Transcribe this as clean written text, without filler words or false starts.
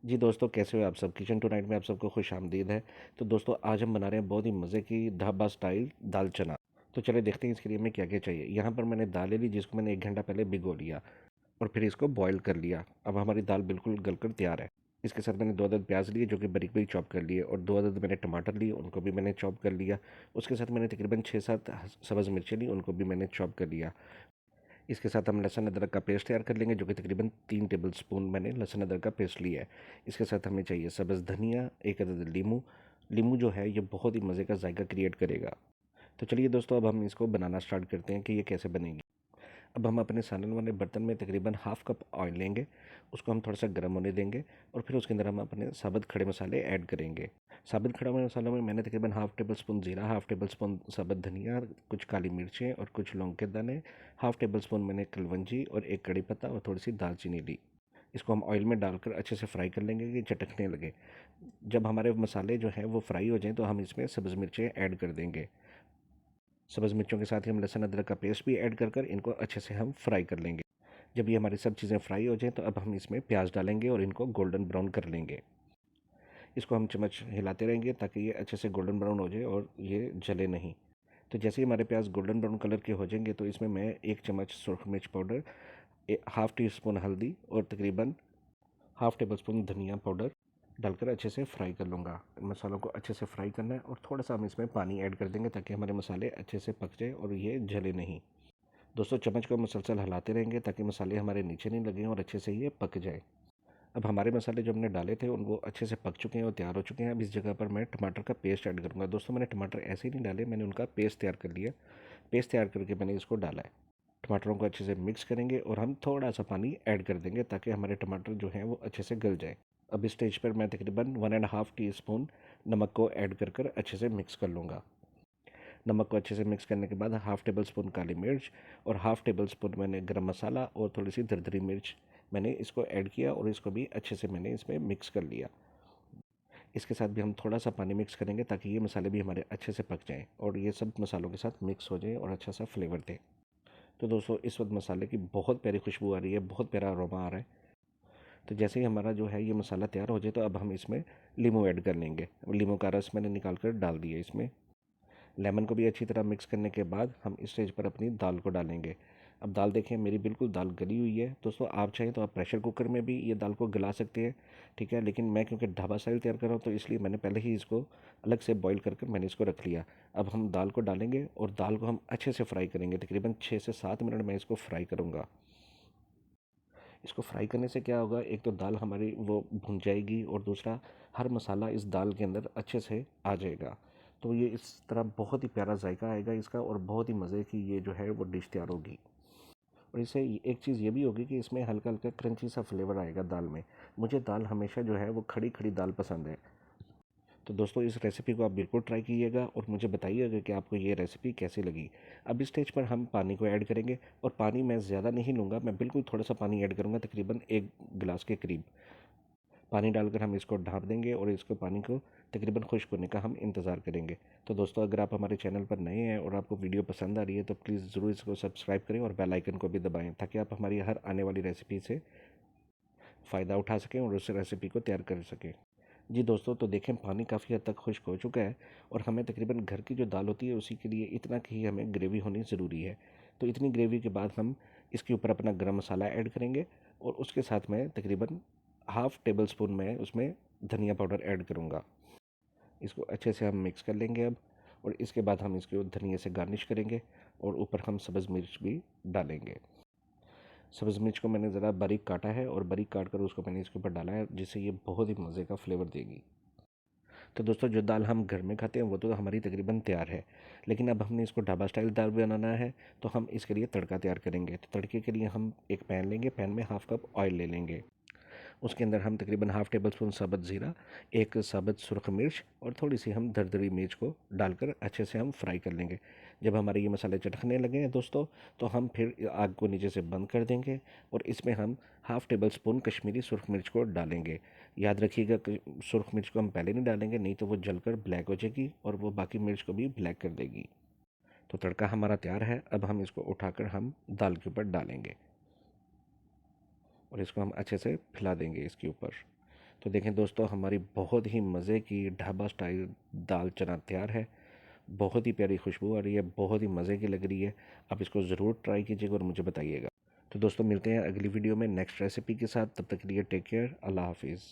जी दोस्तों, कैसे हो आप सब? किचन टू नाइट में आप सबको खुश-आमदीद है। तो दोस्तों, आज हम बना रहे हैं बहुत ही मज़े की ढाबा स्टाइल दाल चना। तो चलिए देखते हैं इसके लिए हमें क्या-क्या चाहिए। यहाँ पर मैंने दाल ले ली जिसको मैंने 1 घंटा पहले भिगो लिया और फिर इसको बॉयल कर लिया। अब हमारी दाल बिल्कुल गलकर तैयार है। इसके साथ मैंने 2 अदद प्याज़ लिए जो कि बारीक-बारीक चॉप कर लिए और 2 अदद मैंने टमाटर लिए, उनको भी मैंने चॉप कर लिया। उसके साथ मैंने तकरीबन 6-7 सब्ज़ मिर्चें ली, उनको भी मैंने चॉप कर लिया। इसके साथ हम लहसुन अदरक का पेस्ट तैयार कर लेंगे जो कि तकरीबन 3 टेबलस्पून मैंने लहसुन अदरक का पेस्ट लिया है। इसके साथ हमें चाहिए सब्ज़ धनिया, 1 अदद लीमू। लीमू जो है ये बहुत ही मज़े का जायका क्रिएट करेगा। तो चलिए दोस्तों, अब हम इसको बनाना स्टार्ट करते हैं कि ये कैसे बनेगी। अब हम अपने सालन वाले बर्तन में तकरीबन हाफ़ कप ऑयल लेंगे, उसको हम थोड़ा-सा गर्म होने देंगे और फिर उसके अंदर हम अपने साबुत खड़े मसाले ऐड करेंगे। साबुत खड़े मसालों में मैंने तकरीबन हाफ़ टेबल स्पून ज़ीरा, हाफ़ टेबल स्पून साबुत धनिया, कुछ काली मिर्चें और कुछ लौंग के दाने, हाफ़ टेबल स्पून मैंने कलवंजी और 1 कड़ी पत्ता और थोड़ी-सी दालचीनी ली। इसको हम ऑयल में डालकर अच्छे से फ्राई कर लेंगे कि चटकने लगे। जब हमारे मसाले जो हैं वो फ्राई हो जाएँ तो हम इसमें सब्ज़ मिर्चें ऐड कर देंगे। सब्ज़ मिर्चों के साथ ही हम लहसुन अदरक का पेस्ट भी ऐड कर इनको अच्छे से हम फ्राई कर लेंगे। जब ये हमारी सब चीज़ें फ्राई हो जाएँ तो अब हम इसमें प्याज डालेंगे और इनको गोल्डन ब्राउन कर लेंगे। इसको हम चम्मच हिलाते रहेंगे ताकि ये अच्छे से गोल्डन ब्राउन हो जाए और ये जले नहीं। तो जैसे ही हमारे प्याज गोल्डन ब्राउन कलर के हो जाएंगे तो इसमें मैं 1 चम्मच सुरख मिर्च पाउडर, हाफ़ टी स्पून हल्दी और तकरीबन हाफ़ टेबल स्पून धनिया पाउडर डालकर अच्छे से फ्राई कर लूँगा। मसालों को अच्छे से फ्राई करना है और थोड़ा-सा हम इसमें पानी ऐड कर देंगे ताकि हमारे मसाले अच्छे से पक जाए और ये जले नहीं। दोस्तों, चम्मच को मुसलसल हिलाते रहेंगे ताकि मसाले हमारे नीचे नहीं लगें और अच्छे से ये पक जाए। अब हमारे मसाले जो हमने डाले थे उनको अच्छे से पक चुके हैं और तैयार हो चुके हैं। अब इस जगह पर मैं टमाटर का पेस्ट ऐड करूँगा। दोस्तों, मैंने टमाटर ऐसे ही नहीं डाले, मैंने उनका पेस्ट तैयार कर लिया। पेस्ट तैयार करके मैंने इसको डाला है। टमाटरों को अच्छे से मिक्स करेंगे और हम थोड़ा-सा पानी ऐड कर देंगे ताकि हमारे टमाटर जो हैं वो अच्छे से गल जाएँ। अब इस स्टेज पर मैं तकरीबन 1 एंड हाफ़ टी स्पून नमक को ऐड कर अच्छे से मिक्स कर लूँगा। नमक को अच्छे से मिक्स करने के बाद हाफ़ टेबल स्पून काली मिर्च और हाफ़ टेबल स्पून मैंने गरम मसाला और थोड़ी-सी दरदरी मिर्च मैंने इसको ऐड किया और इसको भी अच्छे से मैंने इसमें मिक्स कर लिया। इसके साथ भी हम थोड़ा-सा पानी मिक्स करेंगे ताकि ये मसाले भी हमारे अच्छे से पक जाएँ और ये सब मसालों के साथ मिक्स हो जाएँ और अच्छा-सा फ्लेवर दें। तो दोस्तों, इस वक़्त मसाले की बहुत प्यारी खुशबू आ रही है, बहुत प्यारा अरोमा आ रहा है। तो जैसे ही हमारा जो है ये मसाला तैयार हो जाए तो अब हम इसमें लीमू ऐड कर लेंगे। लीमू का रस मैंने निकाल कर डाल दिया इसमें। लेमन को भी अच्छी तरह मिक्स करने के बाद हम इस स्टेज पर अपनी दाल को डालेंगे। अब दाल देखें, मेरी बिल्कुल दाल गली हुई है। दोस्तों, आप चाहें तो आप प्रेशर कुकर में भी ये दाल को गला सकते हैं, ठीक है? लेकिन मैं क्योंकि ढाबा स्टाइल तैयार कर रहा हूँ तो इसलिए मैंने पहले ही इसको अलग से बॉईल कर मैंने इसको रख लिया। अब हम दाल को डालेंगे और दाल को हम अच्छे से फ्राई करेंगे। तकरीबन 6 से 7 मिनट मैं इसको फ्राई करूँगा। इसको फ्राई करने से क्या होगा, एक तो दाल हमारी वो भुन जाएगी और दूसरा हर मसाला इस दाल के अंदर अच्छे से आ जाएगा। तो ये इस तरह बहुत ही प्यारा जायका आएगा इसका और बहुत ही मज़े की ये जो है वो डिश तैयार होगी। और इससे एक चीज़ ये भी होगी कि इसमें हल्का-हल्का क्रंची सा फ्लेवर आएगा दाल में। मुझे दाल हमेशा जो है वो खड़ी-खड़ी दाल पसंद है। तो दोस्तों, इस रेसिपी को आप बिल्कुल ट्राई कीजिएगा और मुझे बताइएगा कि आपको ये रेसिपी कैसी लगी। अब इस स्टेज पर हम पानी को ऐड करेंगे और पानी मैं ज़्यादा नहीं लूँगा, मैं बिल्कुल थोड़ा-सा पानी ऐड करूँगा, तकरीबन 1 गिलास के करीब। पानी डालकर हम इसको ढाँप देंगे और इसको पानी को तकरीबन खुश्क होने का हम इंतज़ार करेंगे। तो दोस्तों, अगर आप हमारे चैनल पर नए हैं और आपको वीडियो पसंद आ रही है तो प्लीज़ ज़रूर इसको सब्सक्राइब करें और बेल आइकन को भी दबाएँ ताकि आप हमारी हर आने वाली रेसिपी से फ़ायदा उठा सकें और उस रेसिपी को तैयार कर सकें। जी दोस्तों, तो देखें पानी काफ़ी हद तक खुश्क हो चुका है और हमें तकरीबन घर की जो दाल होती है उसी के लिए इतना की हमें ग्रेवी होनी ज़रूरी है। तो इतनी ग्रेवी के बाद हम इसके ऊपर अपना गरम मसाला ऐड करेंगे और उसके साथ में तकरीबन हाफ़ टेबल स्पून मैं उसमें धनिया पाउडर ऐड करूँगा। इसको अच्छे से हम मिक्स कर लेंगे अब और इसके बाद हम इसको धनिया से गार्निश करेंगे और ऊपर हम सब्ज़ मिर्च भी डालेंगे। सब्ज़ मिर्च को मैंने ज़रा बारीक काटा है और बारीक काट कर उसको मैंने इसके ऊपर डाला है जिससे ये बहुत ही मज़े का फ्लेवर देगी। तो दोस्तों, जो दाल हम घर में खाते हैं वो तो हमारी तकरीबन तैयार है, लेकिन अब हमने इसको ढाबा स्टाइल दाल बनाना है तो हम इसके लिए तड़का तैयार करेंगे। तो तड़के के लिए हम एक पैन लेंगे, पैन में हाफ़ कप ऑयल ले लेंगे। उसके अंदर हम तकरीबन हाफ़ टेबल स्पून साबुत ज़ीरा, एक साबुत सुरख मिर्च और थोड़ी-सी हम दरदरी मिर्च को डालकर अच्छे से हम फ्राई कर लेंगे। जब हमारे ये मसाले चटकने लगे हैं दोस्तों, तो हम फिर आग को नीचे से बंद कर देंगे और इसमें हम हाफ़ टेबल स्पून कश्मीरी सुरख मिर्च को डालेंगे। याद रखिएगा कि सुरख मिर्च को हम पहले नहीं डालेंगे, नहीं तो वो जलकर ब्लैक हो जाएगी और वो बाकी मिर्च को भी ब्लैक कर देगी। तो तड़का हमारा तैयार है, अब हम इसको उठाकर हम दाल के ऊपर डालेंगे और इसको हम अच्छे से फैला देंगे इसके ऊपर। तो देखें दोस्तों, हमारी बहुत ही मज़े की ढाबा स्टाइल दाल चना तैयार है। बहुत ही प्यारी खुशबू आ रही है, बहुत ही मज़े की लग रही है। आप इसको ज़रूर ट्राई कीजिएगा और मुझे बताइएगा। तो दोस्तों, मिलते हैं अगली वीडियो में नेक्स्ट रेसिपी के साथ। तब तक के लिए टेक केयर, अल्लाह हाफिज़।